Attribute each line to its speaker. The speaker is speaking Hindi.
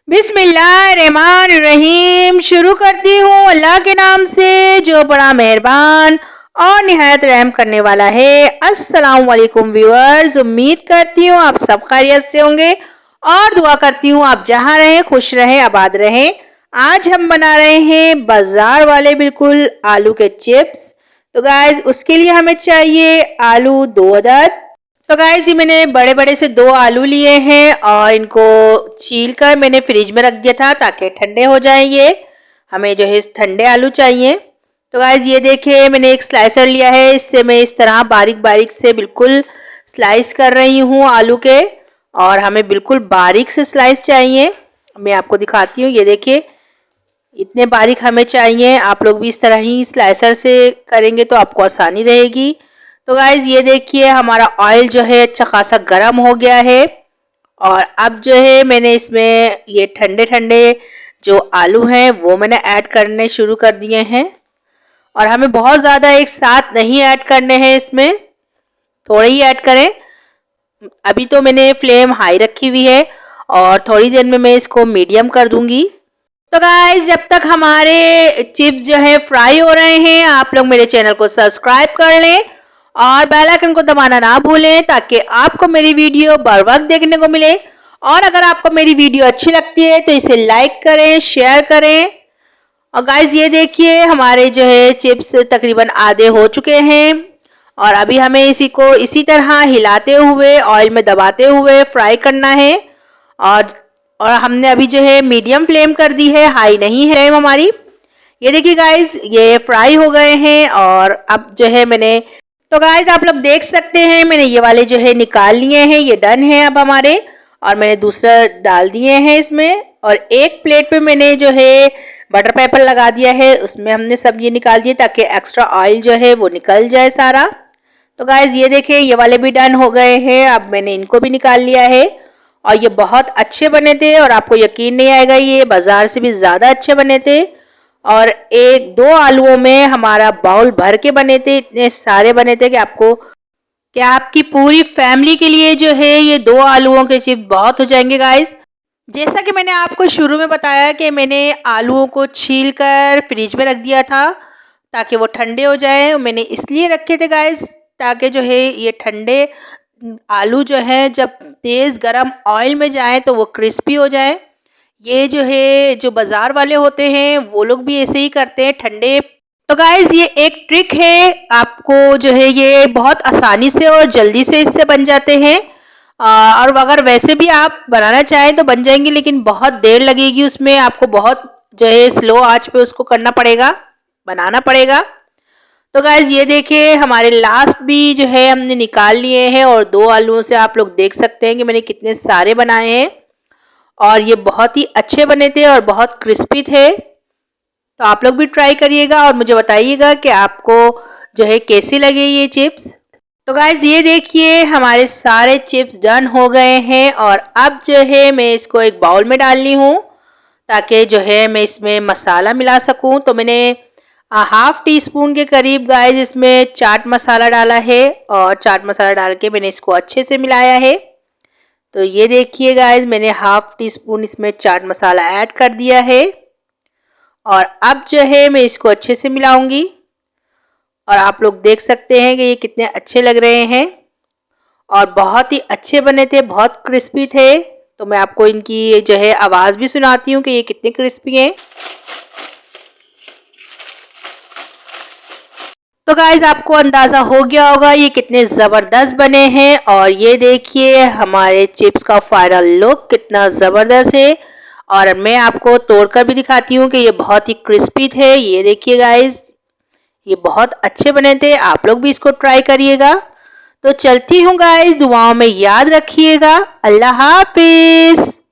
Speaker 1: बिस्मिल्लाहिर्रहमानिर्रहीम। शुरू करती हूँ अल्लाह के नाम से जो बड़ा मेहरबान और निहायत रहम करने वाला है। अस्सलाम वालेकुम व्यूअर्स, उम्मीद करती हूँ आप सब खैरियत से होंगे और दुआ करती हूँ आप जहाँ रहें खुश रहें आबाद रहें। आज हम बना रहे हैं बाजार वाले बिल्कुल आलू के चिप्स। तो गाइज उसके लिए हमें चाहिए आलू 2 अदद। तो गाइस ये मैंने बड़े बड़े से 2 आलू लिए हैं और इनको छील कर मैंने फ्रिज में रख दिया था ताकि ठंडे हो जाएं। ये हमें जो है ठंडे आलू चाहिए। तो गाइस ये देखिए मैंने एक स्लाइसर लिया है, इससे मैं इस तरह बारीक बारीक से बिल्कुल स्लाइस कर रही हूँ आलू के। और हमें बिल्कुल बारीक से स्लाइस चाहिए। मैं आपको दिखाती हूँ, ये देखिए इतने बारीक हमें चाहिए। आप लोग भी इस तरह ही स्लाइसर से करेंगे तो आपको आसानी रहेगी। तो गाइज ये देखिए हमारा ऑयल जो है अच्छा खासा गर्म हो गया है और अब जो है मैंने इसमें ये ठंडे ठंडे जो आलू हैं वो मैंने ऐड करने शुरू कर दिए हैं। और हमें बहुत ज़्यादा एक साथ नहीं ऐड करने हैं, इसमें थोड़े ही ऐड करें। अभी तो मैंने फ्लेम हाई रखी हुई है और थोड़ी देर में मैं इसको मीडियम कर दूंगी। तो गाइज जब तक हमारे चिप्स जो है फ्राई हो रहे हैं आप लोग मेरे चैनल को सब्सक्राइब कर लें और बेल आइकन को दबाना ना भूलें ताकि आपको मेरी वीडियो बर वक्त देखने को मिले। और अगर आपको मेरी वीडियो अच्छी लगती है तो इसे लाइक करें, शेयर करें। और गाइज ये देखिए हमारे जो है चिप्स तकरीबन आधे हो चुके हैं और अभी हमें इसी को इसी तरह हिलाते हुए ऑयल में दबाते हुए फ्राई करना है। और हमने अभी जो है मीडियम फ्लेम कर दी है, हाई नहीं है फ्लेम हमारी। ये देखिए गाइज ये फ्राई हो गए हैं और अब जो है मैंने, तो गाइज आप लोग देख सकते हैं मैंने ये वाले जो है निकाल लिए हैं, ये डन है अब हमारे। और मैंने दूसरा डाल दिए हैं इसमें और एक प्लेट पे मैंने जो है बटर पेपर लगा दिया है, उसमें हमने सब ये निकाल दिए ताकि एक्स्ट्रा ऑयल जो है वो निकल जाए सारा। तो गाइज ये देखिए ये वाले भी डन हो गए हैं, अब मैंने इनको भी निकाल लिया है। और ये बहुत अच्छे बने थे और आपको यकीन नहीं आएगा ये बाजार से भी ज़्यादा अच्छे बने थे। और एक 2 आलूओं में हमारा बाउल भर के बने थे, इतने सारे बने थे कि आपकी पूरी फैमिली के लिए जो है ये 2 आलूओं के चिप्स बहुत हो जाएंगे गाइस। जैसा कि मैंने आपको शुरू में बताया कि मैंने आलूओं को छील कर फ्रिज में रख दिया था ताकि वो ठंडे हो जाए। मैंने इसलिए रखे थे गाइस ताकि जो है ये ठंडे आलू जो है जब तेज़ गरम ऑयल में जाए तो वो क्रिस्पी हो जाए। ये जो है जो बाज़ार वाले होते हैं वो लोग भी ऐसे ही करते हैं ठंडे। तो गाइज़ ये एक ट्रिक है, आपको जो है ये बहुत आसानी से और जल्दी से इससे बन जाते हैं। और अगर वैसे भी आप बनाना चाहें तो बन जाएंगे लेकिन बहुत देर लगेगी उसमें, आपको बहुत जो है स्लो आंच पे उसको करना पड़ेगा, बनाना पड़ेगा। तो गाइज ये देखिए हमारे लास्ट भी जो है हमने निकाल लिए हैं और 2 आलूओं से आप लोग देख सकते हैं कि मैंने कितने सारे बनाए हैं और ये बहुत ही अच्छे बने थे और बहुत क्रिस्पी थे। तो आप लोग भी ट्राई करिएगा और मुझे बताइएगा कि आपको जो है कैसी लगे ये चिप्स। तो गाइज ये देखिए हमारे सारे चिप्स डन हो गए हैं और अब जो है मैं इसको एक बाउल में डाल ली हूँ ताकि जो है मैं इसमें मसाला मिला सकूँ। तो मैंने हाफ टी स्पून के करीब गाइस इसमें चाट मसाला डाला है और चाट मसाला डाल के मैंने इसको अच्छे से मिलाया है। तो ये देखिए गाइस मैंने हाफ टी स्पून इसमें चाट मसाला ऐड कर दिया है और अब जो है मैं इसको अच्छे से मिलाऊंगी। और आप लोग देख सकते हैं कि ये कितने अच्छे लग रहे हैं और बहुत ही अच्छे बने थे, बहुत क्रिस्पी थे। तो मैं आपको इनकी जो है आवाज़ भी सुनाती हूँ कि ये कितने क्रिस्पी हैं। तो गाइज आपको अंदाज़ा हो गया होगा ये कितने ज़बरदस्त बने हैं और ये देखिए हमारे चिप्स का फाइनल लुक कितना ज़बरदस्त है। और मैं आपको तोड़कर भी दिखाती हूँ कि ये बहुत ही क्रिस्पी थे। ये देखिए गाइज ये बहुत अच्छे बने थे, आप लोग भी इसको ट्राई करिएगा। तो चलती हूँ गाइज, दुआओं में याद रखिएगा। अल्लाह हाफिज़।